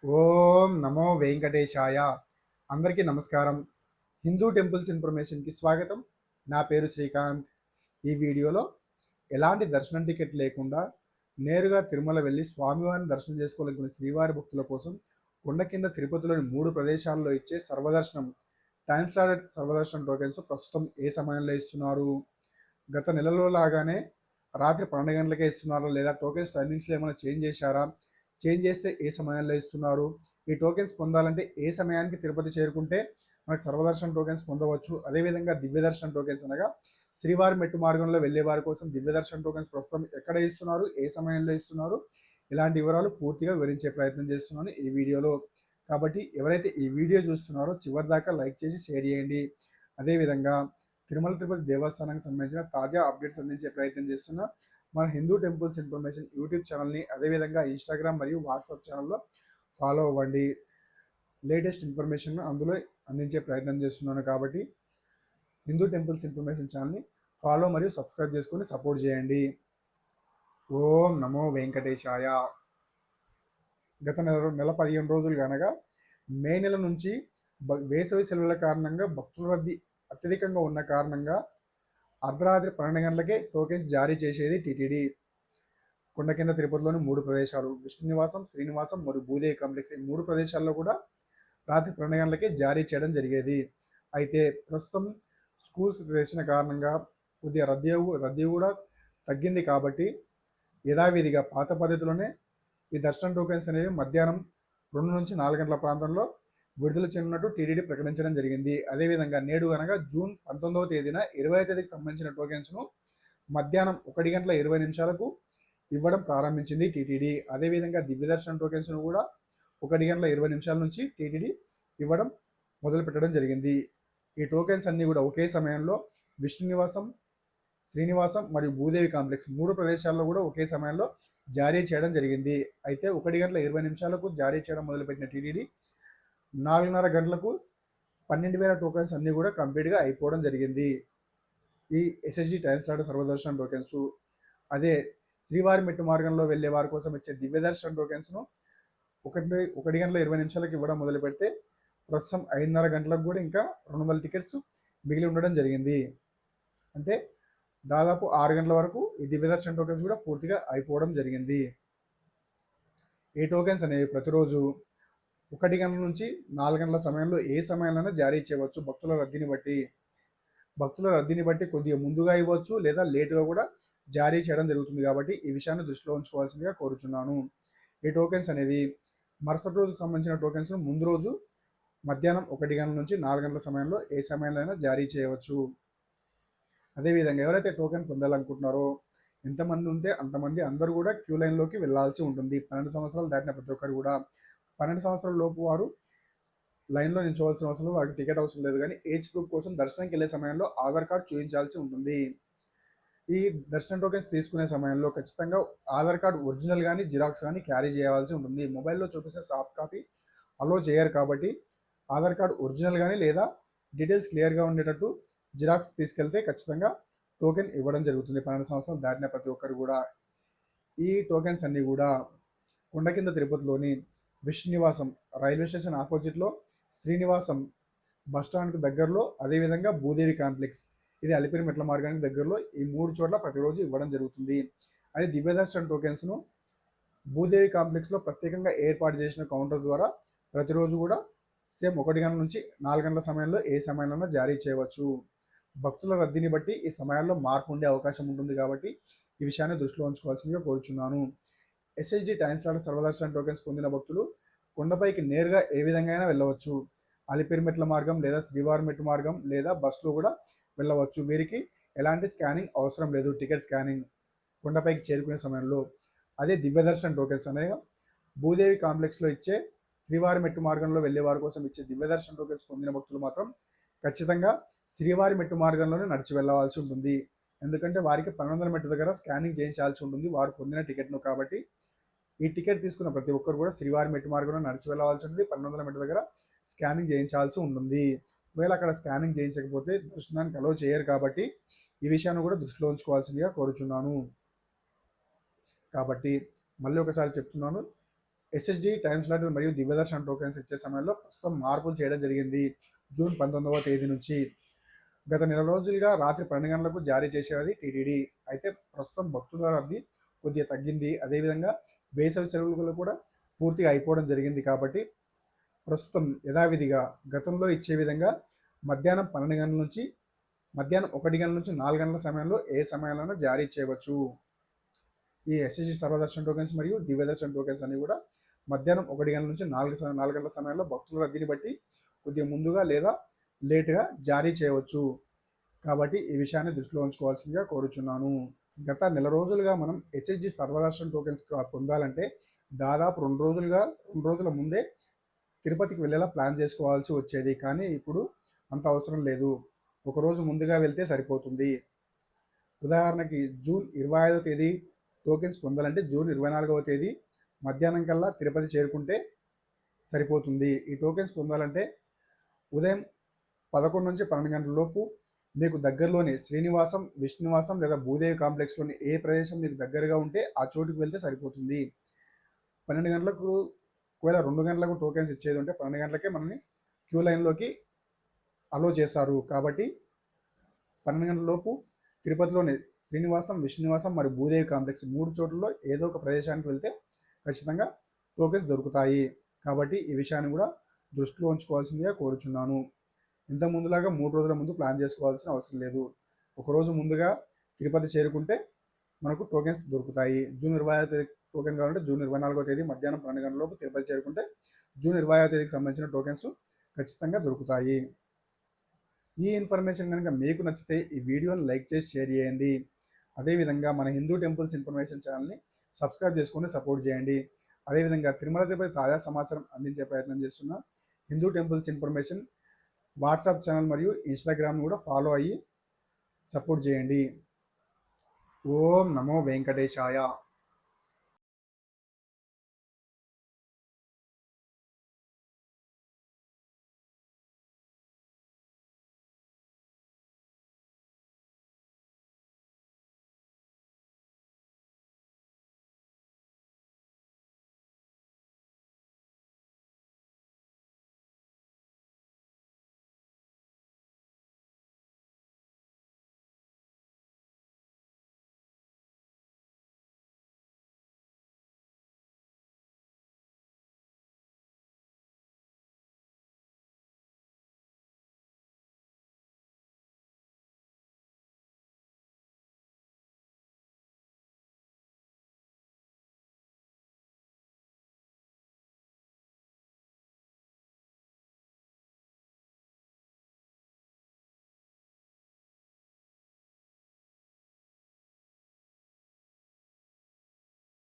ఓం నమో వెంకటేశాయ. అందరికీ నమస్కారం. హిందూ టెంపుల్స్ ఇన్ఫర్మేషన్కి స్వాగతం. నా పేరు శ్రీకాంత్. ఈ వీడియోలో ఎలాంటి దర్శనం టికెట్ లేకుండా నేరుగా తిరుమల వెళ్ళి స్వామివారిని దర్శనం చేసుకోవాలనుకునే శ్రీవారి భక్తుల కోసం కొండ కింద తిరుపతిలోని 3 ప్రదేశాల్లో ఇచ్చే సర్వదర్శనం టైమ్ స్లాటెడ్ సర్వదర్శనం టోకెన్స్ ప్రస్తుతం ఏ సమయంలో ఇస్తున్నారు? గత నెలలో లాగానే రాత్రి 12 గంటలకే ఇస్తున్నారా, లేదా టోకెన్స్ టైమింగ్స్లో ఏమైనా చేంజ్ చేశారా? చేంజ్ చేస్తే ఏ సమయంలో ఇస్తున్నారు? ఈ టోకెన్స్ పొందాలంటే ఏ సమయానికి తిరుపతి చేరుకుంటే మనకు సర్వదర్శనం టోకెన్స్ పొందవచ్చు? అదేవిధంగా దివ్య దర్శనం టోకెన్స్ అనగా శ్రీవారి మెట్టు మార్గంలో వెళ్ళే వారి కోసం దివ్య దర్శనం టోకెన్స్ ప్రస్తుతం ఎక్కడ ఇస్తున్నారు, ఏ సమయంలో ఇస్తున్నారు, ఇలాంటి వివరాలు పూర్తిగా వివరించే ప్రయత్నం చేస్తున్నాను ఈ వీడియోలో. కాబట్టి ఎవరైతే ఈ వీడియో చూస్తున్నారో చివరి దాకా లైక్ చేసి షేర్ చేయండి. అదేవిధంగా తిరుమల తిరుపతి దేవస్థానానికి సంబంధించిన తాజా అప్డేట్స్ అందించే ప్రయత్నం చేస్తున్న మన హిందూ టెంపుల్స్ ఇన్ఫర్మేషన్ యూట్యూబ్ ఛానల్ని, అదేవిధంగా ఇన్స్టాగ్రామ్ మరియు వాట్సాప్ ఛానల్లో ఫాలో అవ్వండి. లేటెస్ట్ ఇన్ఫర్మేషన్ అందులో అందించే ప్రయత్నం చేస్తున్నాను. కాబట్టి హిందూ టెంపుల్స్ ఇన్ఫర్మేషన్ ఛానల్ని ఫాలో మరియు సబ్స్క్రైబ్ చేసుకొని సపోర్ట్ చేయండి. ఓం నమో వెంకటేశాయ. గత నెల 15 రోజులు కనుక మే నెల నుంచి వేసవి సెలవుల కారణంగా భక్తుల రద్దీ అత్యధికంగా ఉన్న కారణంగా అర్ధరాత్రి 12 గంటలకే టోకెన్స్ జారీ చేసేది టీటీడీ. కొండ కింద తిరుపతిలోని 3 ప్రదేశాలు విష్ణు నివాసం, శ్రీనివాసం మరియు భూదేవి కాంప్లెక్స్, ఈ 3 ప్రదేశాల్లో కూడా రాత్రి 12 గంటలకే జారీ చేయడం జరిగేది. అయితే ప్రస్తుతం స్కూల్స్ తెరిచిన కారణంగా కొద్దిగా రద్దీ కూడా తగ్గింది. కాబట్టి యథావిధిగా పాత పద్ధతిలోనే ఈ దర్శనం టోకెన్స్ అనేవి మధ్యాహ్నం 2 నుంచి 4 గంటల ప్రాంతంలో విడుదల చేయనున్నట్టు టీటీడీ ప్రకటించడం జరిగింది. అదేవిధంగా నేడు కనుక జూన్ 19వ తేదీన 20వ తేదీకి సంబంధించిన టోకెన్స్ను మధ్యాహ్నం 1 గంటల 20 నిమిషాలకు ఇవ్వడం ప్రారంభించింది టీటీడీ. అదేవిధంగా దివ్య దర్శనం టోకెన్స్ను కూడా 1 గంటల 20 నిమిషాల నుంచి టీటీడీ ఇవ్వడం మొదలు పెట్టడం జరిగింది. ఈ టోకెన్స్ అన్నీ కూడా ఒకే సమయంలో విష్ణు నివాసం, శ్రీనివాసం మరియు భూదేవి కాంప్లెక్స్ 3 ప్రదేశాల్లో కూడా ఒకే సమయంలో జారీ చేయడం జరిగింది. అయితే 1 గంటల 20 నిమిషాలకు జారీ చేయడం మొదలుపెట్టిన టీటీడీ 4:30 గంటలకు 12,000 టోకెన్స్ అన్నీ కూడా కంప్లీట్గా అయిపోవడం జరిగింది. ఈ ఎస్ఎస్డి టైమ్ స్లాట్ సర్వదర్శనం టోకెన్స్, అదే శ్రీవారి మెట్టు మార్గంలో వెళ్ళే వారి కోసం ఇచ్చే దివ్య దర్శనం టోకెన్స్ను 1 గంటల 20 నిమిషాలకు ఇవ్వడం మొదలు పెడితే ప్రస్తుతం 5:30 గంటలకు కూడా ఇంకా 200 టికెట్స్ మిగిలి ఉండడం జరిగింది. అంటే దాదాపు 6 గంటల వరకు ఈ దివ్య దర్శనం టోకెన్స్ కూడా పూర్తిగా అయిపోవడం జరిగింది. ఈ టోకెన్స్ అనేవి ప్రతిరోజు 1 గంటల నుంచి 4 గంటల సమయంలో ఏ సమయంలోనే జారీ చేయవచ్చు. భక్తుల రద్దీని బట్టి కొద్దిగా ముందుగా ఇవ్వచ్చు, లేదా లేటుగా కూడా జారీ చేయడం జరుగుతుంది. కాబట్టి ఈ విషయాన్ని దృష్టిలో ఉంచుకోవాల్సిందిగా కోరుచున్నాను. ఈ టోకెన్స్ అనేవి మరుసటి రోజుకు సంబంధించిన టోకెన్స్ ముందు రోజు మధ్యాహ్నం 1 గంటల నుంచి 4 గంటల సమయంలో ఏ సమయంలో అయినా జారీ చేయవచ్చు. అదేవిధంగా ఎవరైతే టోకెన్ పొందాలనుకుంటున్నారో, ఎంతమంది ఉంటే అంతమంది అందరూ కూడా క్యూ లైన్లోకి వెళ్ళాల్సి ఉంటుంది. 12 సంవత్సరాలు దాటిన ప్రతి ఒక్కరు కూడా, 12 సంవత్సరాల లోపు వారు లైన్లో నిల్చోవాల్సిన అవసరం లేదు, వారికి టికెట్ అవసరం లేదు. కానీ ఏజ్ గ్రూప్ కోసం దర్శనంకి వెళ్ళే సమయంలో ఆధార్ కార్డ్ చూపించాల్సి ఉంటుంది. ఈ దర్శనం టోకెన్స్ తీసుకునే సమయంలో ఖచ్చితంగా ఆధార్ కార్డ్ ఒరిజినల్ కానీ జిరాక్స్ కానీ క్యారీ చేయాల్సి ఉంటుంది. మొబైల్లో చూపిస్తే సాఫ్ట్ కాపీ అలో చేయరు. కాబట్టి ఆధార్ కార్డ్ ఒరిజినల్ కానీ లేదా డీటెయిల్స్ క్లియర్గా ఉండేటట్టు జిరాక్స్ తీసుకెళ్తే ఖచ్చితంగా టోకెన్ ఇవ్వడం జరుగుతుంది 12 సంవత్సరాలు దాటిన ప్రతి ఒక్కరు కూడా. ఈ టోకెన్స్ అన్నీ కూడా కొండ కింద తిరుపతిలోని విష్ణు నివాసం రైల్వే స్టేషన్ ఆపోజిట్లో, శ్రీనివాసం బస్టాండ్కి దగ్గరలో, అదేవిధంగా భూదేవి కాంప్లెక్స్ ఇది అలిపిరి మెట్ల మార్గానికి దగ్గరలో, ఈ 3 చోట్ల ప్రతిరోజు ఇవ్వడం జరుగుతుంది. అదే దివ్య దర్శనం టోకెన్స్ను భూదేవి కాంప్లెక్స్లో ప్రత్యేకంగా ఏర్పాటు చేసిన కౌంటర్స్ ద్వారా ప్రతిరోజు కూడా సేమ్ 1 గంటల నుంచి 4 గంటల సమయంలో ఏ సమయంలో జారీ చేయవచ్చు. భక్తుల రద్దీని బట్టి ఈ సమయాల్లో మార్పు ఉండే అవకాశం ఉంటుంది. కాబట్టి ఈ విషయాన్ని దృష్టిలో ఉంచుకోవాల్సిందిగా కోరుచున్నాను. ఎస్ఎస్డి టైమ్ స్లాట్ సర్వదర్శనం టోకెన్స్ పొందిన భక్తులు కొండపైకి నేరుగా ఏ విధంగా అయినా వెళ్ళవచ్చు. అలిపిరి మెట్ల మార్గం లేదా శ్రీవారి మెట్టు మార్గం లేదా బస్సులో కూడా వెళ్ళవచ్చు. వీరికి ఎలాంటి స్కానింగ్ అవసరం లేదు, టికెట్ స్కానింగ్ కొండపైకి చేరుకునే సమయంలో. అదే దివ్య దర్శనం టోకెన్స్ అనగా భూదేవి కాంప్లెక్స్లో ఇచ్చే శ్రీవారి మెట్టు మార్గంలో వెళ్ళే వారి కోసం ఇచ్చే దివ్య దర్శనం టోకెన్స్ పొందిన భక్తులు మాత్రం ఖచ్చితంగా శ్రీవారి మెట్టు మార్గంలోనే నడిచి వెళ్ళవలసి ఉంటుంది. ఎందుకంటే వారికి 1200 మెట్టు దగ్గర స్కానింగ్ చేయించాల్సి ఉంటుంది వారు పొందిన టికెట్ను. కాబట్టి ఈ టికెట్ తీసుకున్న ప్రతి ఒక్కరు కూడా శ్రీవారి మెట్టు మార్గంలో నడిచి వెళ్ళవలసి ఉంటుంది. 1200 మెట్టు దగ్గర స్కానింగ్ చేయించాల్సి ఉంటుంది. ఒకవేళ అక్కడ స్కానింగ్ చేయించకపోతే దర్శనానికి అలో చేయరు. కాబట్టి ఈ విషయాన్ని కూడా దృష్టిలో ఉంచుకోవాల్సిందిగా కోరుచున్నాను. కాబట్టి మళ్ళీ ఒకసారి చెప్తున్నాను, ఎస్ఎస్డి టైమ్ స్లాట్ మరియు దివ్యదర్శన్ టోకెన్స్ ఇచ్చే సమయంలో ప్రస్తుతం మార్పులు చేయడం జరిగింది. జూన్ 19వ తేదీ నుంచి గత నెల రోజులుగా రాత్రి 12 గంటలకు జారీ చేసేది టీటీడీ. అయితే ప్రస్తుతం భక్తుల రద్దీ కొద్దిగా తగ్గింది. అదేవిధంగా వేసవి సెలవులు కూడా పూర్తిగా అయిపోవడం జరిగింది కాబట్టి ప్రస్తుతం యథావిధిగా గతంలో ఇచ్చే విధంగా మధ్యాహ్నం 12 గంటల నుంచి మధ్యాహ్నం 1 గంటల నుంచి 4 గంటల సమయంలో ఏ సమయంలోనూ జారీ చేయవచ్చు. ఈ ఎస్ఎస్జి సర్వదర్శన్ టోకెన్స్ మరియు దివ్యదర్శన్ టోకెన్స్ అన్ని కూడా మధ్యాహ్నం 1 గంటల నుంచి 4 గంటల సమయంలో భక్తుల రద్దీని బట్టి కొద్దిగా ముందుగా లేదా లేటుగా జారీ చేయవచ్చు. కాబట్టి ఈ విషయాన్ని దృష్టిలో ఉంచుకోవాల్సిందిగా కోరుచున్నాను. గత నెల రోజులుగా మనం ఎస్ఎస్జి సర్వదర్శన్ టోకెన్స్ పొందాలంటే దాదాపు 2 రోజుల ముందే తిరుపతికి వెళ్ళేలా ప్లాన్ చేసుకోవాల్సి వచ్చేది. కానీ ఇప్పుడు అంత అవసరం లేదు. ఒకరోజు ముందుగా వెళ్తే సరిపోతుంది. ఉదాహరణకి జూన్ 25వ తేదీ టోకెన్స్ పొందాలంటే జూన్ 24వ తేదీ మధ్యాహ్నం కల్లా తిరుపతి చేరుకుంటే సరిపోతుంది. ఈ టోకెన్స్ పొందాలంటే ఉదయం 11 నుంచి 12 గంటల లోపు మీకు దగ్గరలోని శ్రీనివాసం, విష్ణువాసం లేదా భూదేవి కాంప్లెక్స్లోని ఏ ప్రదేశం మీకు దగ్గరగా ఉంటే ఆ చోటుకు వెళ్తే సరిపోతుంది. 12 గంటలకు ఒకవేళ 2 గంటలకు టోకెన్స్ ఇచ్చేది ఉంటే 12 గంటలకే మనల్ని క్యూ లైన్లోకి అలో చేస్తారు. కాబట్టి 12 గంటల లోపు తిరుపతిలోని శ్రీనివాసం, విష్ణువాసం మరియు భూదేవి కాంప్లెక్స్ 3 చోట్లలో ఏదో ఒక ప్రదేశానికి వెళ్తే ఖచ్చితంగా టోకెన్స్ దొరుకుతాయి. కాబట్టి ఈ విషయాన్ని కూడా దృష్టిలో ఉంచుకోవాల్సిందిగా కోరుచున్నాను. ఇంత ముందులాగా 3 రోజుల ముందు ప్లాన్ చేసుకోవాల్సిన అవసరం లేదు. ఒకరోజు ముందుగా తిరుపతి చేరుకుంటే మనకు టోకెన్స్ దొరుకుతాయి. జూన్ 25వ తేదీ టోకెన్ కావాలంటే జూన్ 24వ తేదీ మధ్యాహ్నం 12 గంటల లోపు తిరుపతి చేరుకుంటే జూన్ 25వ తేదీకి సంబంధించిన టోకెన్స్ ఖచ్చితంగా దొరుకుతాయి. ఈ ఇన్ఫర్మేషన్ కనుక మీకు నచ్చితే ఈ వీడియోని లైక్ చేసి షేర్ చేయండి. అదేవిధంగా మన హిందూ టెంపుల్స్ ఇన్ఫర్మేషన్ ఛానల్ని సబ్స్క్రైబ్ చేసుకొని సపోర్ట్ చేయండి. అదేవిధంగా తిరుమల తిరుపతి తాజా సమాచారం అందించే ప్రయత్నం చేస్తున్న Hindu temples information WhatsApp channel మరియు ఇన్స్టాగ్రామ్ని కూడా ఫాలో అయ్యి సపోర్ట్ చేయండి. ఓం నమో వెంకటేశాయ.